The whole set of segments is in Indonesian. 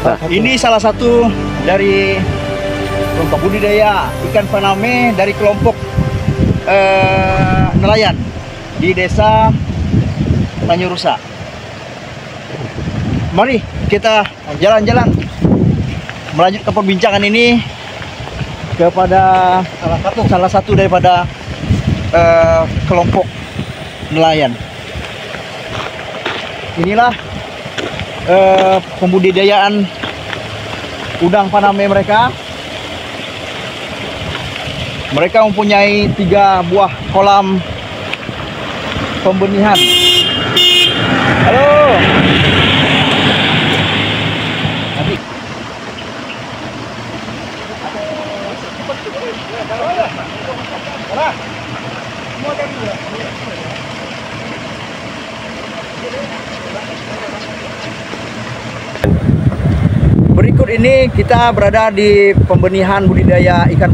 Pak? Ini salah satu dari kelompok budidaya ikan faname dari kelompok nelayan di desa Tanjung Rusa. Mari kita jalan-jalan melanjutkan perbincangan ini kepada salah satu daripada kelompok nelayan. Inilah pembudidayaan udang faname mereka. Mereka mempunyai 3 buah kolam pembenihan. Halo. Berikut ini kita berada di pembenihan budidaya ikan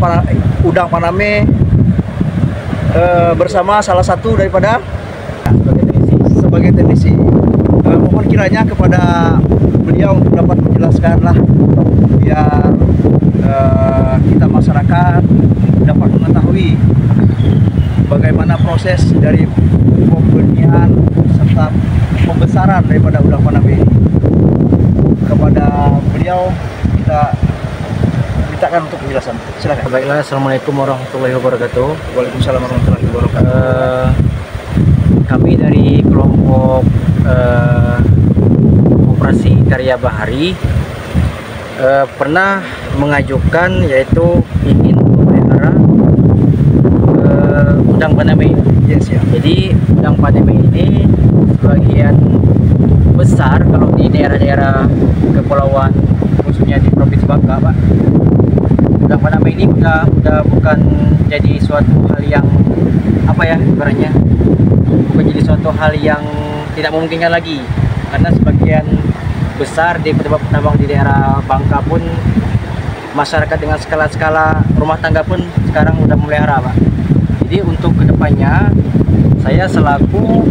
udang faname bersama salah satu daripada sebagai teknisi. Mohon kiranya kepada beliau untuk dapat menjelaskan lah biar kita masyarakat dapat mengetahui bagaimana proses dari pembenihan serta pembesaran daripada udang faname ini. Kepada beliau kita mintakan untuk penjelasan. Silakan. Baiklah, assalamualaikum warahmatullahi wabarakatuh. Waalaikumsalam warahmatullahi wabarakatuh. Kami dari kelompok operasi karya bahari pernah mengajukan yaitu ingin memelihara udang faname. Yes, ya. Jadi udang faname ini sebagian besar kalau di daerah-daerah kepulauan khususnya di Provinsi Bangka, Pak. Udang faname ini udah bukan jadi suatu hal yang apa ya ibaratnya, bukan jadi suatu hal yang tidak memungkinkan lagi, karena sebagian besar di penambang di daerah Bangka pun masyarakat dengan skala rumah tangga pun sekarang udah memelihara, Pak. Jadi untuk kedepannya saya selaku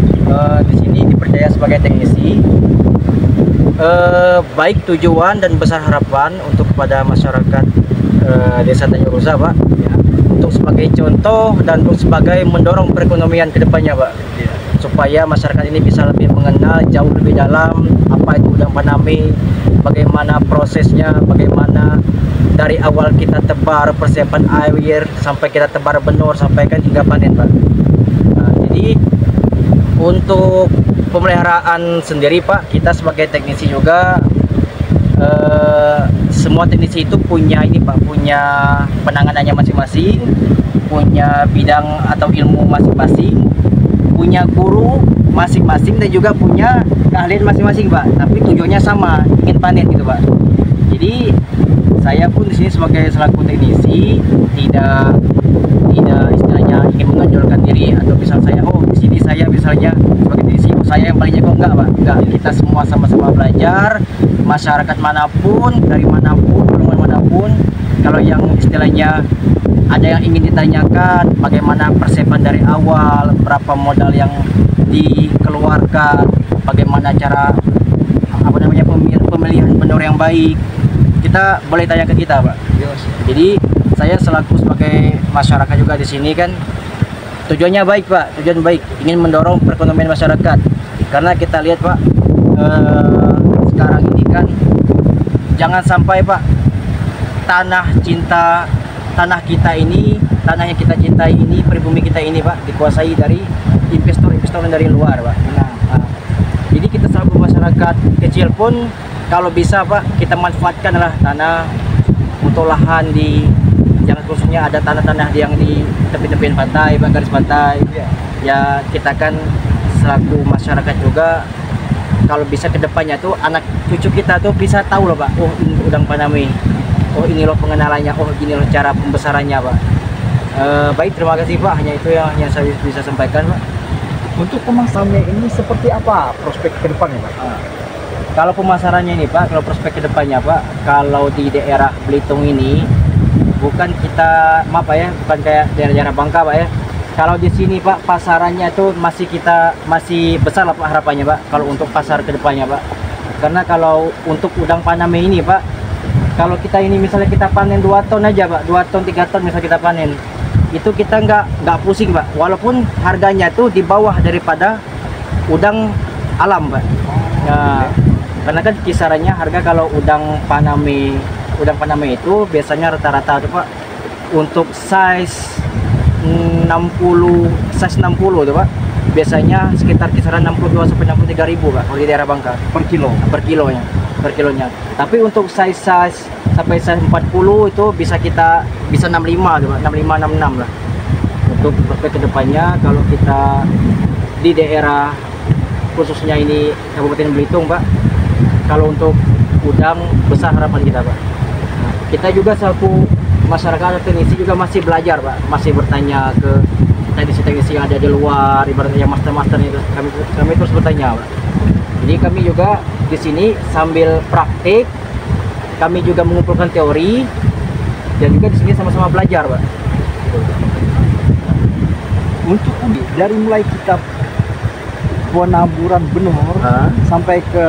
di sini dipercaya sebagai teknisi, baik tujuan dan besar harapan untuk kepada masyarakat Desa Tanjung Rusa, Pak, ya, untuk sebagai contoh dan untuk sebagai mendorong perekonomian kedepannya, Pak, ya, supaya masyarakat ini bisa lebih mengenal jauh lebih dalam apa itu udang faname, bagaimana prosesnya, bagaimana dari awal kita tebar persiapan air sampai kita tebar benur sampai kan hingga panen, Pak. Nah, jadi untuk pemeliharaan sendiri, Pak, kita sebagai teknisi juga semua teknisi itu punya ini, Pak, punya penanganannya masing-masing, punya bidang atau ilmu masing-masing, punya guru masing-masing dan juga punya keahlian masing-masing, Pak. Tapi tujuannya sama, ingin panen gitu, Pak. Jadi saya pun di sini sebagai selaku teknisi tidak istilahnya ingin menonjolkan diri atau misal saya di sini saya misalnya sebagai teknisi saya yang paling jago, enggak, Pak. Enggak, kita semua sama-sama belajar, masyarakat manapun, dari manapun, golongan manapun, kalau yang istilahnya ada yang ingin ditanyakan bagaimana persiapan dari awal, berapa modal yang dikeluarkan, bagaimana cara pemilihan benur yang baik, kita boleh tanya ke kita, Pak. Jadi saya selaku sebagai masyarakat juga di sini kan tujuannya baik, Pak, tujuan baik, ingin mendorong perekonomian masyarakat. Karena kita lihat, Pak, sekarang ini kan jangan sampai, Pak, tanah kita ini, tanah yang kita cintai ini, pribumi kita ini, Pak, dikuasai dari investor dari luar, Pak. Nah, jadi kita selaku masyarakat kecil pun kalau bisa, Pak, kita manfaatkanlah tanah untuk lahan di, jangan khususnya ada tanah-tanah yang di tepi-tepi pantai, Pak, garis pantai. Ya kita kan selaku masyarakat juga kalau bisa kedepannya tuh anak cucu kita tuh bisa tahu loh, Pak, oh ini udang faname, oh ini loh pengenalannya, oh ini loh cara pembesarannya, Pak. Baik, terima kasih, Pak, hanya itu yang saya bisa sampaikan, Pak. Untuk pemasarannya ini seperti apa prospek ke depannya, Pak? Kalau pemasarannya ini, Pak, kalau prospek kedepannya, Pak, kalau di daerah Belitung ini bukan kita, maaf, Pak, ya, bukan kayak daerah-daerah Bangka, Pak, ya. Kalau di sini, Pak, pasarannya tuh masih besar lah, Pak, harapannya, Pak, kalau untuk pasar kedepannya, Pak. Karena kalau untuk udang Paname ini Pak, kalau kita ini misalnya kita panen 2 ton aja Pak, 2 ton 3 ton misalnya kita panen, itu kita nggak pusing Pak, walaupun harganya itu di bawah daripada udang alam Pak. Nah, karena kan kisarannya harga kalau udang Paname itu biasanya rata-rata tuh Pak untuk size 60 tuh Pak, biasanya sekitar kisaran 62 sampai 63 ribu Pak kalau di daerah Bangka per kilonya. Tapi untuk size sampai size 40 itu bisa 65 tuh Pak, 65 66 lah. Untuk prospek kedepannya kalau kita di daerah khususnya ini Kabupaten Belitung Pak, kalau untuk udang besar harapan kita Pak. Nah, kita juga selaku masyarakat teknisi juga masih belajar Pak, masih bertanya ke teknisi-teknisi yang ada di luar, ibaratnya yang master-master itu kami terus bertanya Pak. Jadi kami juga di sini sambil praktik, kami juga mengumpulkan teori dan juga di sini sama-sama belajar Pak. Untuk dari mulai kita penaburan benur sampai ke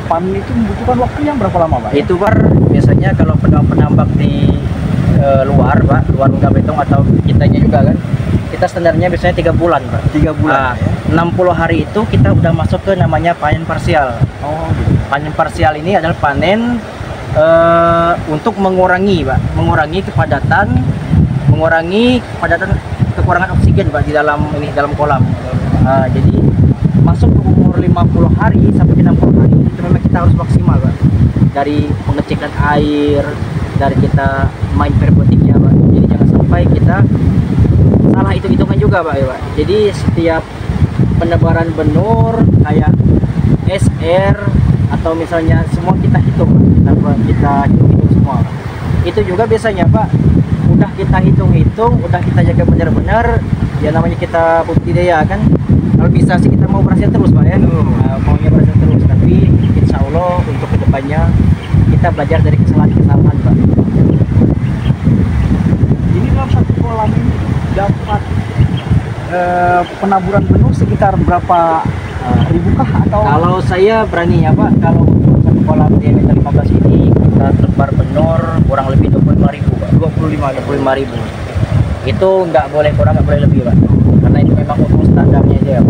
panen itu membutuhkan waktu yang berapa lama Pak? Itu Pak biasanya kalau penambak di luar Pak, luar Bangka Belitung atau kitanya juga kan, kita standarnya biasanya 3 bulan Pak. 3 bulan. 60 hari itu kita udah masuk ke namanya panen parsial. Oh, gitu. Panen parsial ini adalah panen untuk mengurangi Pak, mengurangi kepadatan kekurangan oksigen Pak di dalam kolam. Jadi masuk ke umur 50 hari sampai 60 hari itu memang kita harus maksimal Pak, dari pengecekan air, dari kita main perbotiknya Pak. Jadi jangan sampai kita salah hitung-hitungan juga Pak ya Pak. Jadi setiap penebaran benur kayak SR atau misalnya semua kita hitung Pak. Kita hitung semua Pak. Itu juga biasanya Pak udah kita hitung-hitung, udah kita jaga benar-benar, ya namanya kita budidaya kan. Kalau bisa sih kita mau berhasil terus Pak ya, maunya berhasil terus, tapi insya Allah untuk kedepannya kita belajar dari kesalahan-kesalahan Pak. Ini dalam satu kolam ini dapat penaburan benur sekitar berapa ribu kah atau? Kalau saya berani ya Pak, kalau untuk satu kolam diameter 15 ini kita tebar benur kurang lebih 25.000 Pak. 25.000. Itu nggak boleh kurang, nggak boleh lebih Pak, karena itu memang untuk standarnya aja ya.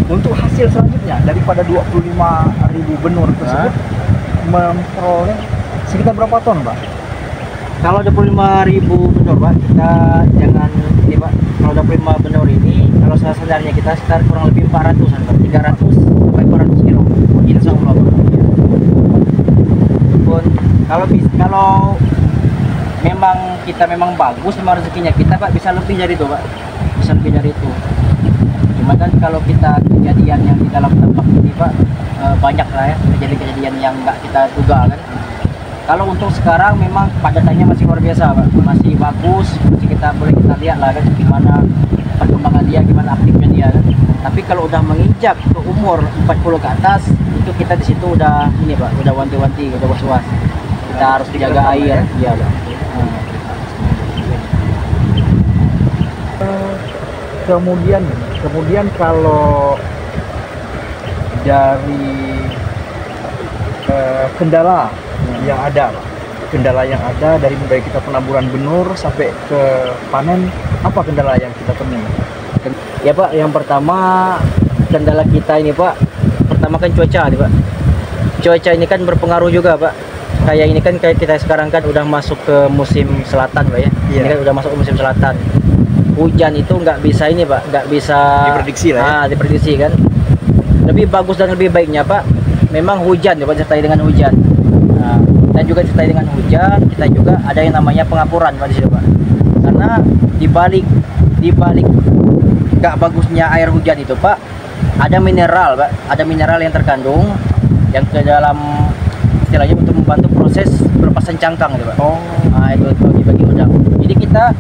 Untuk hasil selanjutnya daripada 25.000 benur tersebut memperoleh sekitar berapa ton Pak? Kalau 25.000 benur Pak, kita jangan ini Pak, kalau 25 benur ini kalau standarnya kita sekitar kurang lebih 400-an Pak, 300 sampai 400 kilo insya Allah Pak. Pun kalau memang kita memang bagus memang rezekinya kita Pak, bisa lebih dari itu Pak, bisa lebih dari itu. Cuma kan kalau kita kejadian yang di dalam tambak ini Pak, banyak lah ya kejadian-kejadian yang nggak kita duga kan. Kalau untuk sekarang memang padatannya masih luar biasa Pak, masih bagus, masih boleh kita lihat lah kan gimana perkembangan dia, gimana aktifnya dia kan. Tapi kalau udah menginjak ke umur 40 ke atas, itu kita di situ udah ini Pak, udah wanti-wanti, udah was-was. Kita harus jaga air, ya Pak. Kemudian kalau dari kendala yang ada dari mulai kita penaburan benur sampai ke panen, apa kendala yang kita temui? Ya Pak, yang pertama kendala kita ini Pak, pertama kan cuaca nih Pak. Cuaca ini kan berpengaruh juga Pak. Kayak ini kan kayak kita sekarang kan udah masuk ke musim selatan Pak ya. Ini kan udah masuk ke musim selatan. Hujan itu nggak bisa ini Pak, nggak bisa diprediksi lah ya. Diprediksi kan. Lebih bagus dan lebih baiknya Pak, memang hujan ya Pak, disertai dengan hujan. Nah, dan juga disertai dengan hujan, kita juga ada yang namanya pengapuran Pak di situ Pak. Karena di balik nggak bagusnya air hujan itu Pak, ada mineral Pak, ada mineral yang terkandung yang ke dalam istilahnya untuk membantu proses pelepasan cangkang gitu Pak. Nah, itu bagi udang. Jadi kita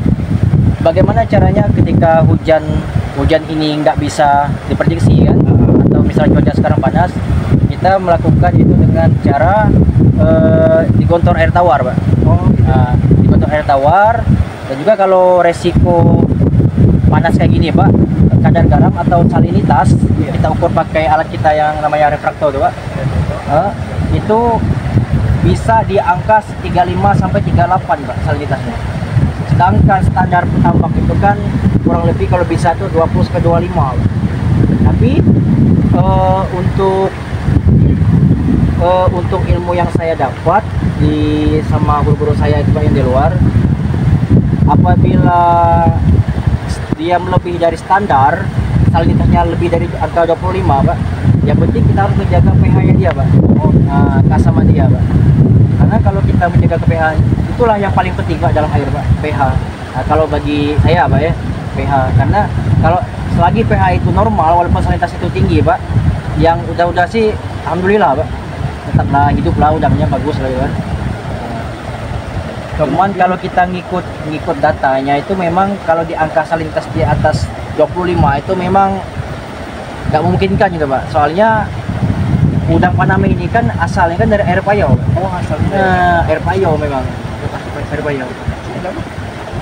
bagaimana caranya ketika hujan ini nggak bisa diprediksi kan, atau misalnya cuaca sekarang panas, kita melakukan itu dengan cara digontor air tawar Pak. Digontor air tawar, dan juga kalau resiko panas kayak gini Pak, kadar garam atau salinitas kita ukur pakai alat kita yang namanya refraktor tuh Pak. Itu bisa di angka 35 sampai 38 Pak salinitasnya. Sedangkan standar tambak itu kan kurang lebih kalau bisa tuh 20 ke 25 Pak. Tapi untuk ilmu yang saya dapat sama guru-guru saya itu Pak yang di luar, apabila dia melebihi dari standar, salinitasnya lebih dari angka 25 Pak, yang penting kita harus menjaga pH-nya dia Pak. Sama dia Pak. Karena kalau kita menjaga ke pH, itulah yang paling penting Pak dalam air Pak, pH. Kalau bagi saya Pak ya, pH. Karena kalau selagi pH itu normal, walaupun salinitas itu tinggi Pak, yang udah sih alhamdulillah Pak, tetaplah hiduplah udangnya bagus lah kan. Cuman kalau kita ngikut datanya itu memang kalau di angka salinitas di atas 25 itu memang nggak memungkinkan gitu Pak. Soalnya udang Paname ini kan asalnya kan dari air payau. Oh, asalnya Air payau memang. Air payau.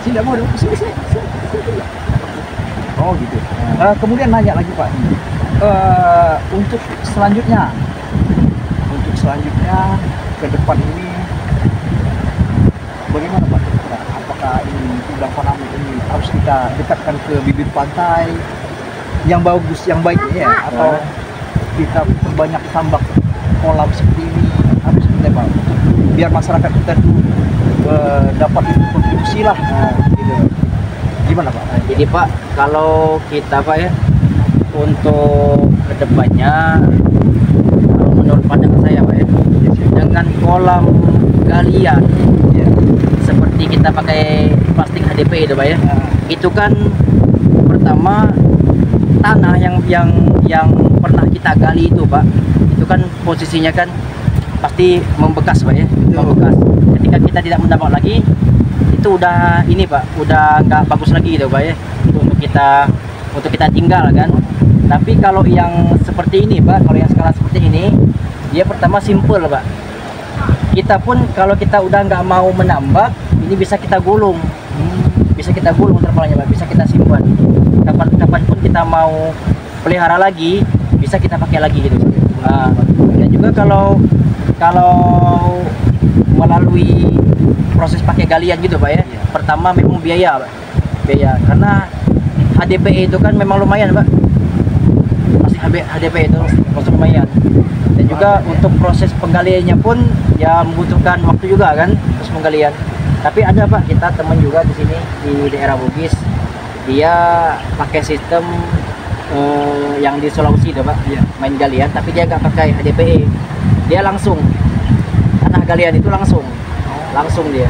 Sini mau dong. Sini. Oh gitu. Kemudian nanya lagi Pak. Untuk selanjutnya ke depan ini bagaimana Pak? Apakah ini udang Paname ini harus kita dekatkan ke bibir pantai yang bagus, yang baiknya ya, atau kita perbanyak tambak kolam seperti ini, harus seperti apa? Biar masyarakat kita tuh dapat kontribusi lah, gitu. Gimana Pak? Jadi Pak, kalau kita Pak ya, untuk kedepannya, menurut pandangan saya Pak ya, dengan kolam galian seperti kita pakai plastik HDP itu Pak ya, itu kan pertama tanah yang pernah kita gali itu Pak, itu kan posisinya kan pasti membekas Pak ya, membekas. Ketika kita tidak menambak lagi, itu udah ini Pak, udah nggak bagus lagi itu Pak ya, untuk kita tinggal kan. Tapi kalau yang seperti ini Pak, kalau yang skala seperti ini, dia pertama simple Pak. Kita pun kalau kita udah nggak mau menambak, ini bisa kita gulung, bisa kita gulung terpalanya Pak, bisa kita simpan. Kapan pun kita mau pelihara lagi, bisa kita pakai lagi gitu. Dan juga kalau melalui proses pakai galian gitu Pak ya, pertama memang biaya Pak, karena HDPE itu kan memang lumayan Pak, masih HDPE itu masih lumayan. Dan juga untuk proses penggaliannya pun ya membutuhkan waktu juga kan, proses penggalian. Tapi ada Pak, kita teman juga di sini di daerah Bugis, dia pakai sistem yang di Sulawesi itu Pak, main galian, tapi dia nggak pakai HDPE, dia langsung tanah galian itu langsung dia.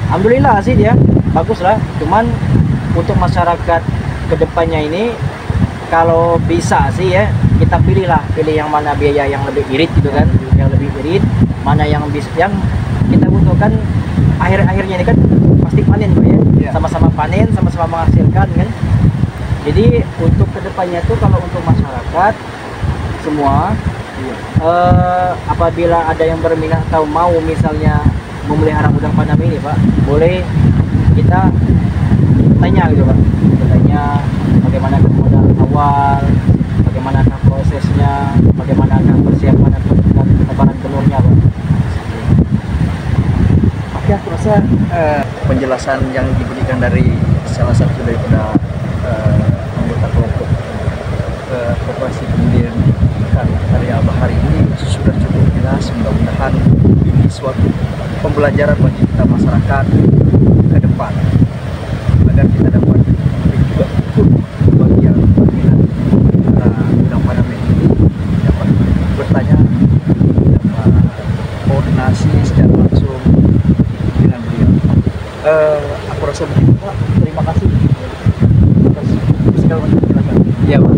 Alhamdulillah sih dia bagus lah. Cuman untuk masyarakat kedepannya ini, kalau bisa sih ya, kita pilih yang mana biaya yang lebih irit gitu kan, yang lebih irit, mana yang kita butuhkan. Akhir-akhirnya ini kan pasti panen Pak ya, sama-sama panen, sama-sama menghasilkan kan. Jadi untuk kedepannya tuh kalau untuk masyarakat semua, apabila ada yang berminat atau mau misalnya memelihara udang Paname ini Pak, boleh kita tanya gitu Pak, tanya bagaimana modal awal, bagaimana prosesnya, bagaimana persiapan dan penebaran telurnya Pak. Oke, aku rasa penjelasan yang diberikan dari salah satu daripada anggota kelompok Koperasi Pembudidayaan Ikan Karya Bahari ini sudah cukup jelas. Mudah-mudahan ini suatu pembelajaran bagi kita masyarakat ke depan, agar kita dapat juga ikut bagian udang Paname ini, dapat bertanya, dapat koordinasi secara langsung dengan beliau. Aku rasa begitu Pak. Terima kasih atas segala macam penjelasan. Iya Pak.